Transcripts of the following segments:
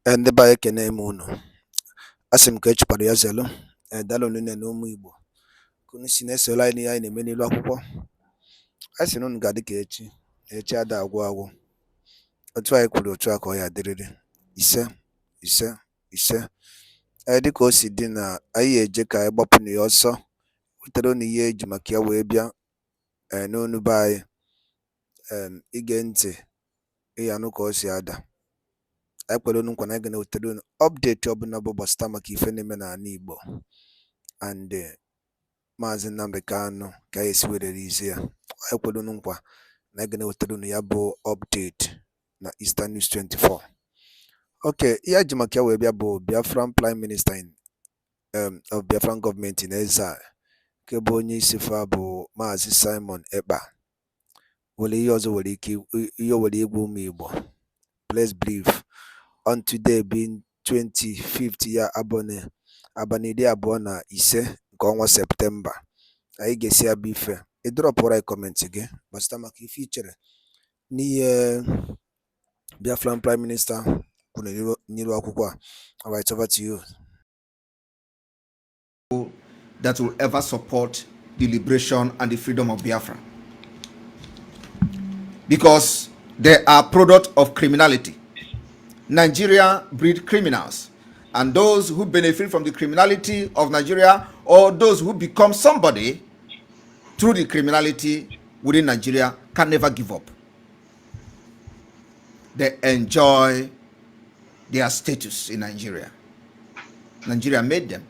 Ndị be anyị ekene m unu. Asị m ka echụpụrụ ya zelu. Daalụ nne na ụmụ Igbo. Ka unu si na-esoro anyị n'ihe anyị na-eme n'elu akwụkwọ. Anyị sị na unu ga-adị ka echi. Echi ada agwụ agwụ. Otu anyị kwuru otu a ka ọ ya dịrịrị. Ise dịka o si dị na anyị eje ka anyị gbapụ na ya ọsọ wetara unu ihe eji maka ya wee bịa n'onu be anyị. Ige ntị ịyanụ ka o si ada. Anyị kwere unu nkwa na anyị ga na-ewetara unu update ọbụla bụ gbasara maka ife na-eme n'ala Igbo and Maazị Nnamdi Kanu ka anyị esi were izi ya. Anyị kwere unu nkwa na anyị ga na-ewetara unu ya bụ update na Eastern News 24. Okay, ihe ji maka ya wee bịa bụ Biafran Prime Minister of Biafran Government in exile, nke bụ onye isi fa bụ Maazị Simon Ekpa. Were ihe ọzọ were ike ihe were igwe ụmụ Igbo. Let's brief on today being 25th ya abalị 25 nke ọnwa Septemba. Anyị ga-esi abụ ife ịdrọpụrụ anyị kọmentị gị gbasara maka ife i chere n'ihe Biafran Prime Minister kwuru n'iru akwụkwọ a. All right, over to you. That will ever support the liberation and the freedom of Biafra, because they are product of criminality. Nigeria breed criminals, and those who benefit from the criminality of Nigeria, or those who become somebody through the criminality within Nigeria, can never give up. They enjoy their status in Nigeria. Nigeria made them.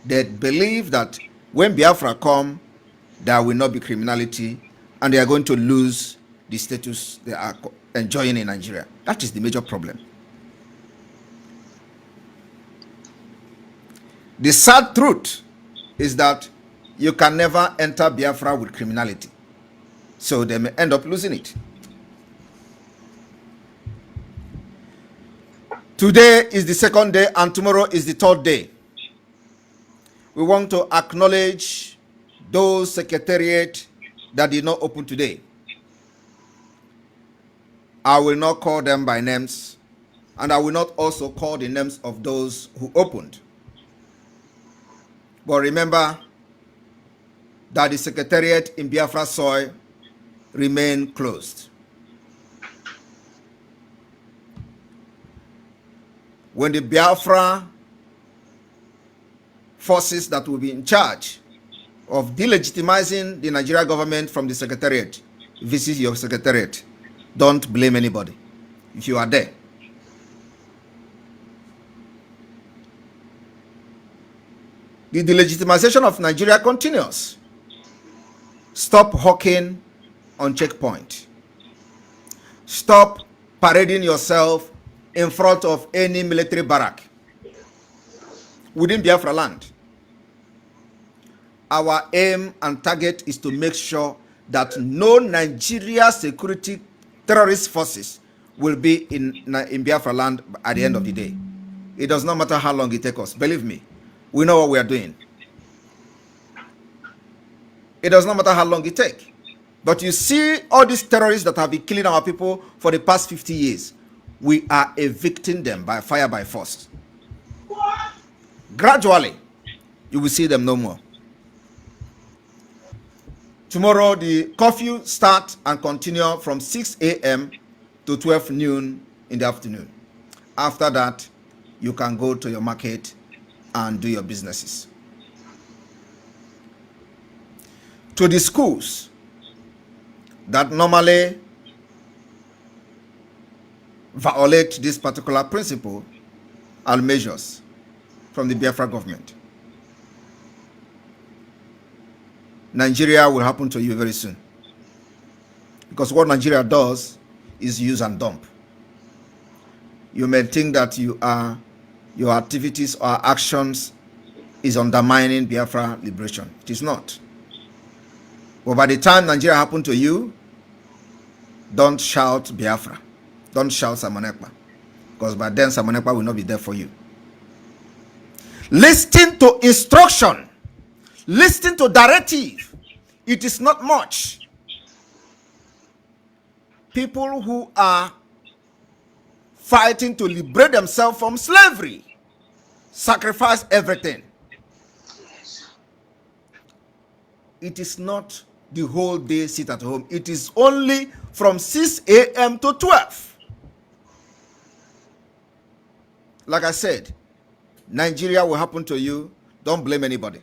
They believe that when Biafra come, there will not be criminality, and they are going to lose the status they are enjoying in Nigeria. That is the major problem. The sad truth is that you can never enter Biafra with criminality, so they may end up losing it. Today is the second day and tomorrow is the third day. We want to acknowledge those secretariats that did not open today. I will not call them by names, and I will not also call the names of those who opened. But remember that the secretariat in Biafra soil remain closed. When the Biafra forces that will be in charge of delegitimizing the Nigeria government from the secretariat visit your secretariat, don't blame anybody if you are there. The delegitimization of Nigeria continues. Stop hawking on checkpoint. Stop parading yourself in front of any military barrack within Biafra land. Our aim and target is to make sure that no Nigeria security terrorist forces will be in Biafra land at the end of the day. It does not matter how long it takes us. Believe me, we know what we are doing. It does not matter how long it takes. But you see all these terrorists that have been killing our people for the past 50 years. We are evicting them by fire by force. Gradually, you will see them no more. Tomorrow, the curfew starts and continue from 6 a.m. to 12 noon in the afternoon. After that, you can go to your market and do your businesses. To the schools that normally violate this particular principle and measures from the Biafra government, Nigeria will happen to you very soon. Because what Nigeria does is use and dump. You may think that your activities or actions is undermining Biafra liberation. It is not. But by the time Nigeria happen to you, don't shout Biafra. Don't shout Samonekpa. Because by then Samonekpa will not be there for you. Listen to instruction. Listen to directive. It is not much. People who are fighting to liberate themselves from slavery, sacrifice everything. It is not the whole day sit at home. It is only from 6 a.m. to 12. Like I said, Nigeria will happen to you. Don't blame anybody.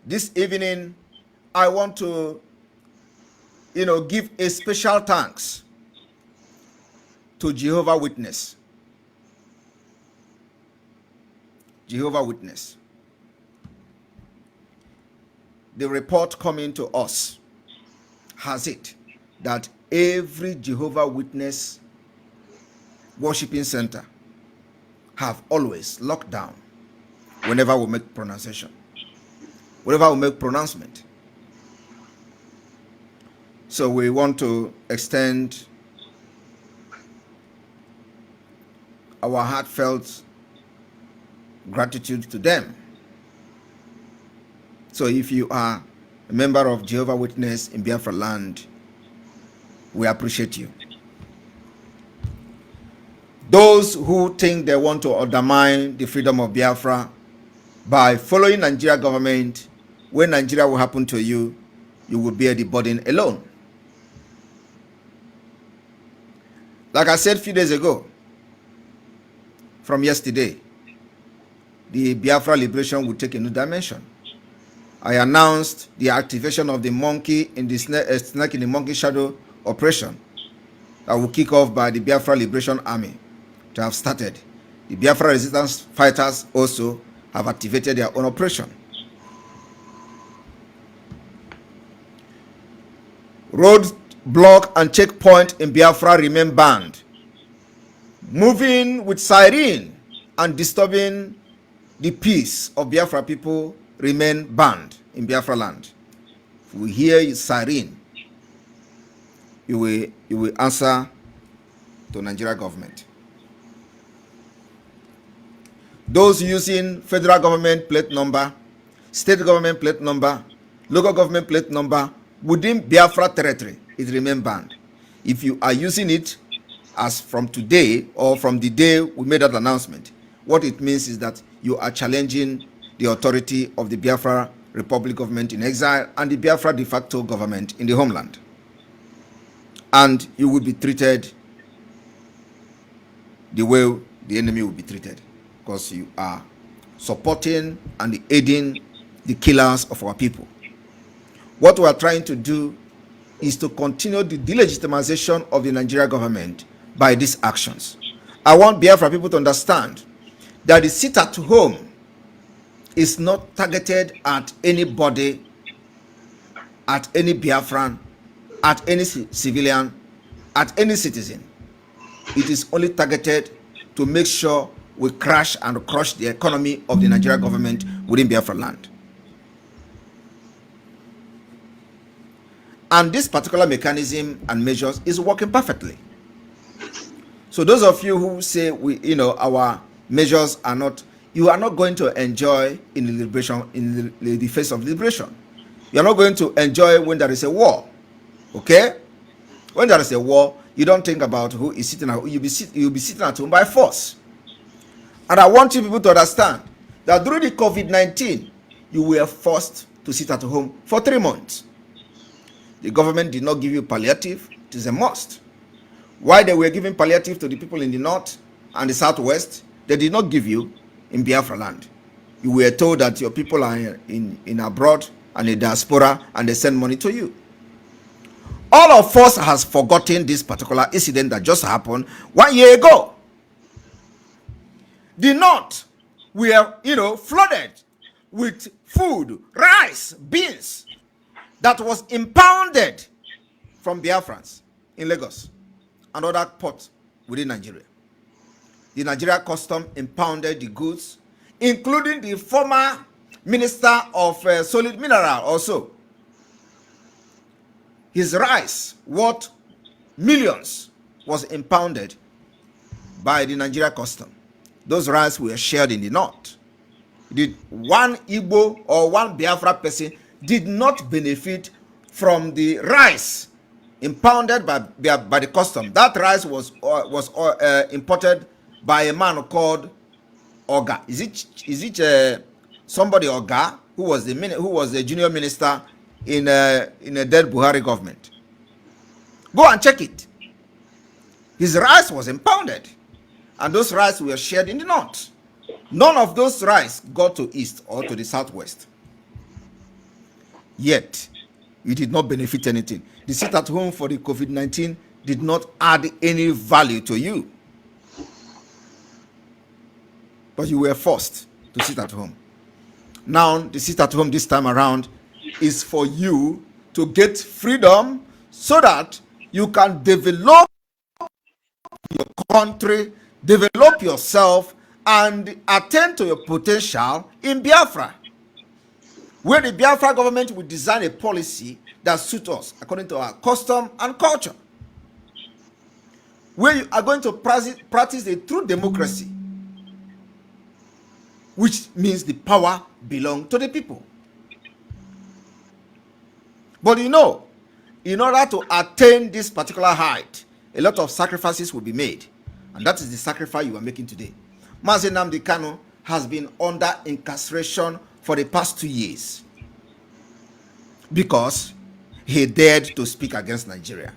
This evening, I want to, give a special thanks to Jehovah Witness. Jehovah Witness. The report coming to us has it that every Jehovah Witness worshiping center have always locked down whenever we make pronunciation, whenever we make pronouncement. So we want to extend our heartfelt gratitude to them. So if you are a member of Jehovah Witness in Biafra land, we appreciate you. Those who think they want to undermine the freedom of Biafra by following Nigeria government, when Nigeria will happen to you, you will bear the burden alone. Like I said a few days ago, from yesterday, the Biafra liberation will take a new dimension. I announced the activation of the monkey in the snake in the monkey shadow operation that will kick off by the Biafra Liberation Army to have started. The Biafra resistance fighters also have activated their own operation. Road block and checkpoint in Biafra remain banned. Moving with siren and disturbing the peace of Biafra people remain banned in Biafra land. If we hear siren, you will answer to Nigeria government. Those using federal government plate number, state government plate number, local government plate number within Biafra territory, it remain banned. If you are using it as from today or from the day we made that announcement, what it means is that you are challenging the authority of the Biafra Republic government in exile and the Biafra de facto government in the homeland. And you will be treated the way the enemy will be treated, because you are supporting and aiding the killers of our people. What we are trying to do is to continue the delegitimization of the Nigeria government by these actions. I want Biafra people to understand that the sit at home is not targeted at anybody, at any Biafran, at any civilian, at any citizen. It is only targeted to make sure we crash and crush the economy of the Nigeria government within Biafra land. And this particular mechanism and measures is working perfectly. So those of you who say our measures are not, you are not going to enjoy in the liberation, in the face of liberation. You are not going to enjoy when there is a war. Okay? When there is a war, you don't think about who is sitting at home. You'll be sitting at home by force. And I want you people to understand that during the COVID-19, you were forced to sit at home for 3 months. The government did not give you palliative. It is a must. Why they were giving palliative to the people in the north and the southwest, they did not give you in Biafra land. You were told that your people are in abroad and in diaspora and they send money to you. All of us has forgotten this particular incident that just happened 1 year ago. The north were, flooded with food, rice, beans that was impounded from Biafrans in Lagos and other ports within Nigeria. The Nigeria custom impounded the goods, including the former minister of solid mineral also. His rice, worth millions, was impounded by the Nigeria custom. Those rice were shared in the north. Did one Igbo or one Biafra person did not benefit from the rice impounded by the custom. That rice was imported by a man called Oga. Is it somebody Oga who was the junior minister in a dead Buhari government? Go and check it. His rice was impounded, and those rice were shared in the north. None of those rice got to east or to the southwest. Yet, you did not benefit anything. The sit at home for the COVID-19 did not add any value to you. But you were forced to sit at home. Now, the sit at home this time around is for you to get freedom so that you can develop your country, develop yourself, and attend to your potential in Biafra, where the Biafra government will design a policy that suits us according to our custom and culture, where you are going to practice a true democracy, which means the power belongs to the people. But you know, in order to attain this particular height, a lot of sacrifices will be made, and that is the sacrifice you are making today. Mazi Nnamdi Kanu has been under incarceration for the past 2 years because he dared to speak against Nigeria,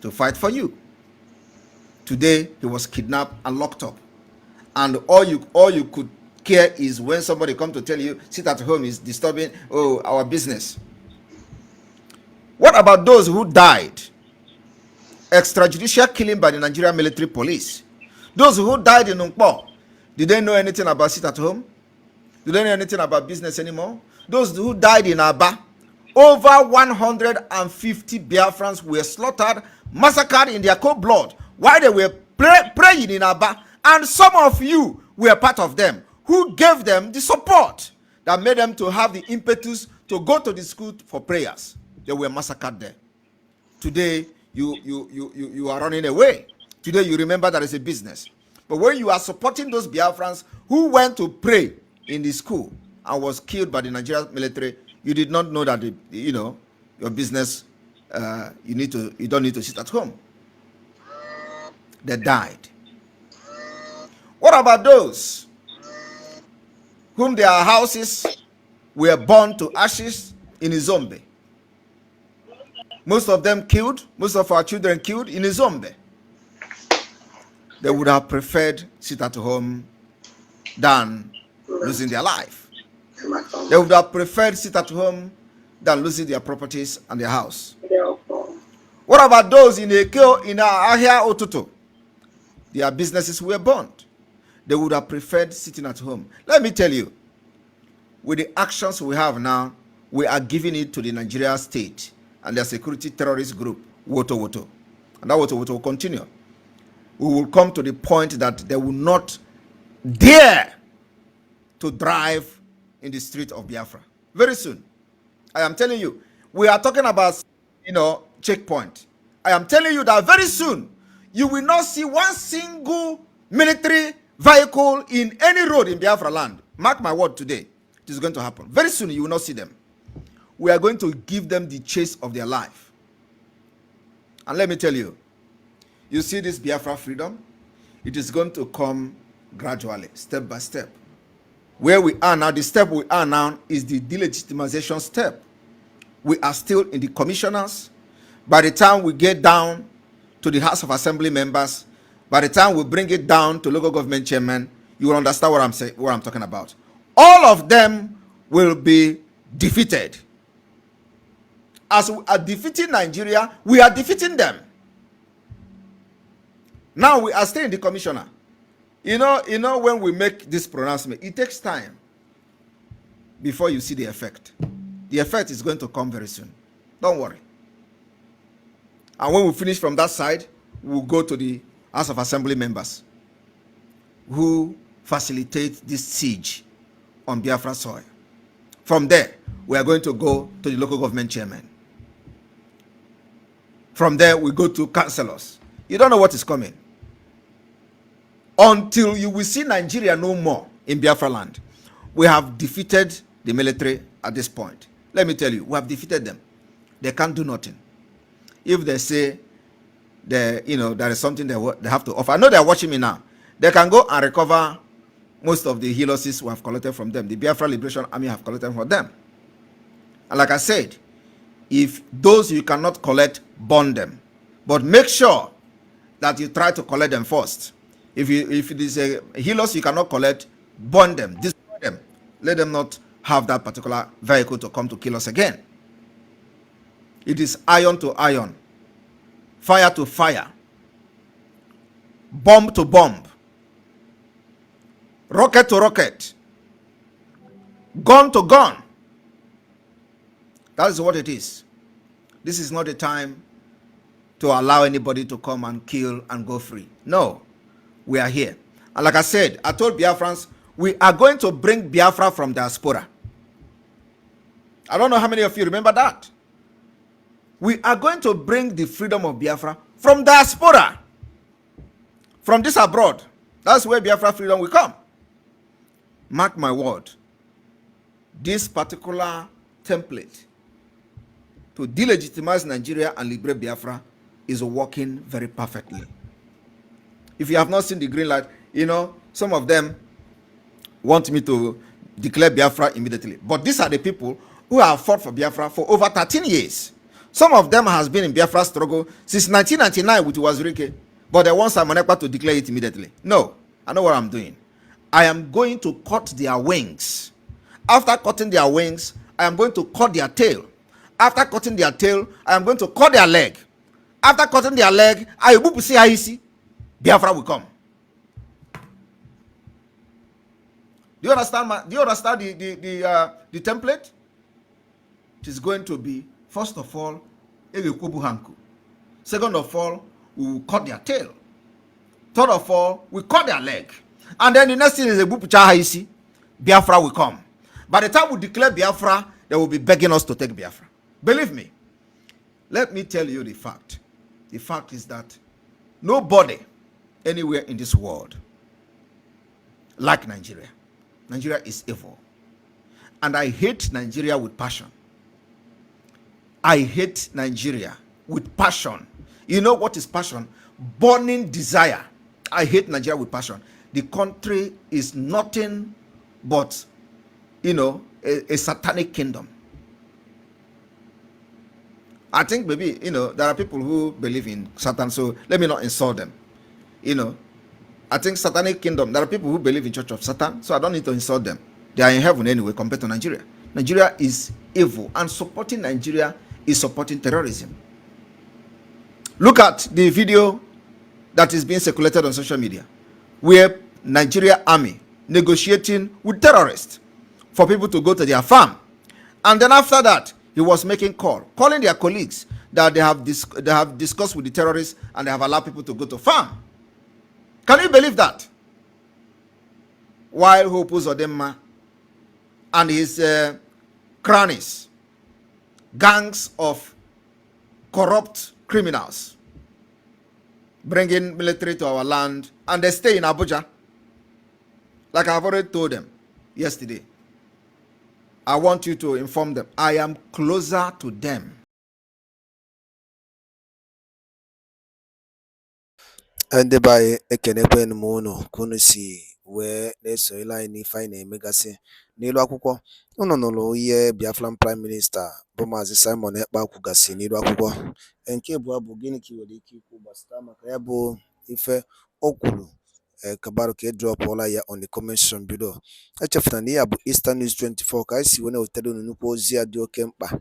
to fight for you. Today, he was kidnapped and locked up. And all you could care is when somebody comes to tell you, sit at home is disturbing our business. What about those who died? Extrajudicial killing by the Nigerian military police. Those who died in Nkpo, did they know anything about sit at home? Do they know anything about business anymore? Those who died in Aba, over 150 Biafrans were slaughtered, massacred in their cold blood while they were praying in Aba, and some of you were part of them who gave them the support that made them to have the impetus to go to the school for prayers. They were massacred there. Today, you are running away. Today, you remember that it's a business. But when you are supporting those Biafrans who went to pray in the school and was killed by the Nigerian military, you did not know that your business. You don't need to sit at home. They died. What about those whom their houses were burned to ashes in Izombe? Most of them killed. Most of our children killed in Izombe. They would have preferred sit at home than losing their life. They would have preferred sit at home than losing their properties and their house. What about those in Ekeo, in Ahia Otuto? Their businesses were burned. They would have preferred sitting at home. Let me tell you, with the actions we have now, we are giving it to the Nigeria state and their security terrorist group, Woto Woto. And that Woto Woto will continue. We will come to the point that they will not dare to drive in the street of Biafra. Very soon. I am telling you, we are talking about, checkpoint. I am telling you that very soon, you will not see one single military vehicle in any road in Biafra land. Mark my word today. It is going to happen. Very soon, you will not see them. We are going to give them the chase of their life. And let me tell you, you see this Biafra freedom? It is going to come gradually, step by step. Where we are now, the step we are now is the delegitimization step. We are still in the commissioners. By the time we get down to the House of Assembly members, by the time we bring it down to local government chairman, you will understand what I'm saying, what I'm talking about. All of them will be defeated. As we are defeating Nigeria, we are defeating them. Now we are still in the commissioner. You know when we make this pronouncement, it takes time before you see the effect. The effect is going to come very soon. Don't worry. And when we finish from that side, we'll go to the House of Assembly members who facilitate this siege on Biafra soil. From there, we are going to go to the local government chairman. From there, we go to councillors. You don't know what is coming. Until you will see Nigeria no more in Biafra land. We have defeated the military at this point. Let me tell you, we have defeated them. They can't do nothing. if they say there is something they have to offer. I know they're watching me now. They can go and recover most of the helixes we have collected from them. The Biafra Liberation Army have collected from them. And like I said, if those you cannot collect, burn them. But make sure that you try to collect them first. If it is a helix you cannot collect, burn them, destroy them. Let them not have that particular vehicle to come to kill us again. It is iron to iron, fire to fire, bomb to bomb, rocket to rocket, gun to gun. That is what it is. This is not the time to allow anybody to come and kill and go free. No, we are here. And like I said, I told Biafrans, we are going to bring Biafra from diaspora. I don't know how many of you remember that. We are going to bring the freedom of Biafra from diaspora, from this abroad. That's where Biafra freedom will come. Mark my word. This particular template to delegitimize Nigeria and liberate Biafra is working very perfectly. If you have not seen the green light, some of them want me to declare Biafra immediately. But these are the people who have fought for Biafra for over 13 years. Some of them has been in Biafra struggle since 1999 with Wazirike. But they want Simon Ekpa to declare it immediately. No, I know what I'm doing. I am going to cut their wings. After cutting their wings, I am going to cut their tail. After cutting their tail, I am going to cut their leg. After cutting their leg, I will see how you see. Biafra will come. Do you understand? The template? It is going to be, first of all, Hanku. Second of all, we will cut their tail. Third of all, we cut their leg. And then the next thing is a Biafra will come. By the time we declare Biafra, they will be begging us to take Biafra. Believe me. Let me tell you the fact. The fact is that nobody anywhere in this world like Nigeria. Nigeria is evil. And I hate Nigeria with passion. I hate Nigeria with passion. You know what is passion? Burning desire. I hate Nigeria with passion. The country is nothing but, a satanic kingdom. I think maybe, there are people who believe in Satan, so let me not insult them. I think satanic kingdom, there are people who believe in Church of Satan, so I don't need to insult them. They are in heaven anyway compared to Nigeria. Nigeria is evil, and supporting Nigeria is supporting terrorism. Look at the video that is being circulated on social media, where Nigeria army negotiating with terrorists for people to go to their farm. And then after that, he was calling their colleagues that they have discussed with the terrorists and they have allowed people to go to farm. Can you believe that? While Hope Uzodinma and his cronies, gangs of corrupt criminals, bringing military to our land, and they stay in Abuja. Like I've already told them yesterday, I want you to inform them, I am closer to them. Ndị be anyị ekenekwanụ m unu ka unu si wee na-esonyere anyị n'ife anyị na-emegasị n'elu akwụkwọ. Unu nụrụ ihe Biafran Prime Minister bụ Maazị Simon Ekpa kwugasị n'elu akwụkwọ. Nke abụọ bụ gịnị ka ị nwere ike ikwu gbasara maka ya bụ ife o kwuru kabarụ ka edrọpụọla ya on the comment section below. Echefuna na ya bụ Eastern News 24 ka anyị si wee na-ewetara unu nnukwu ozi a dị oke mkpa.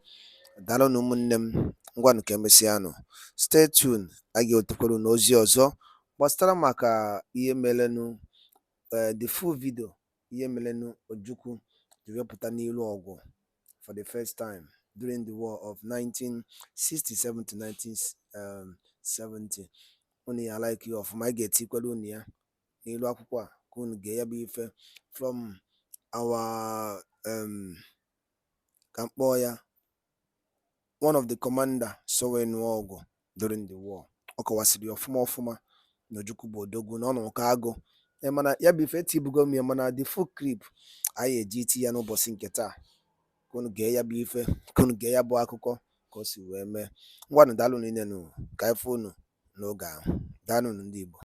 Daalụnụ ụmụnne m, ngwanụ ka emesịanụ. Stay tuned, a ga-ewetekwara unu ozi ọzọ gbasara maka ihe melenụ the full video ihe melenụ Ojukwu ji wepụta n'ilu ọgụ for the first time during the war of 1967 to 1970. Unu ya like ya ọfụma, anyị ga-etikwara unu ya n'ilu akwụkwọ a ka unu gee ya bụ ife from our ka mkpọọ ya one of the commander sowe nụọ ọgụ during the war. Ọ kọwasịrị ọfụma na Ojukwu bụ odogwu na ọ nọ ka agụ. Mana ya bụ ife etibugo m ya, mana the full clip anyị eji iti ya n'ụbọchị nke taa ka unu gee ya bụ ife, ka unu gee ya bụ akụkọ, ka o si wee mee. Ngwanụ daalụnụ rinne nụ, ka anyị fụ unu n'oge ahụ. Daalụnụ ndị Igbo.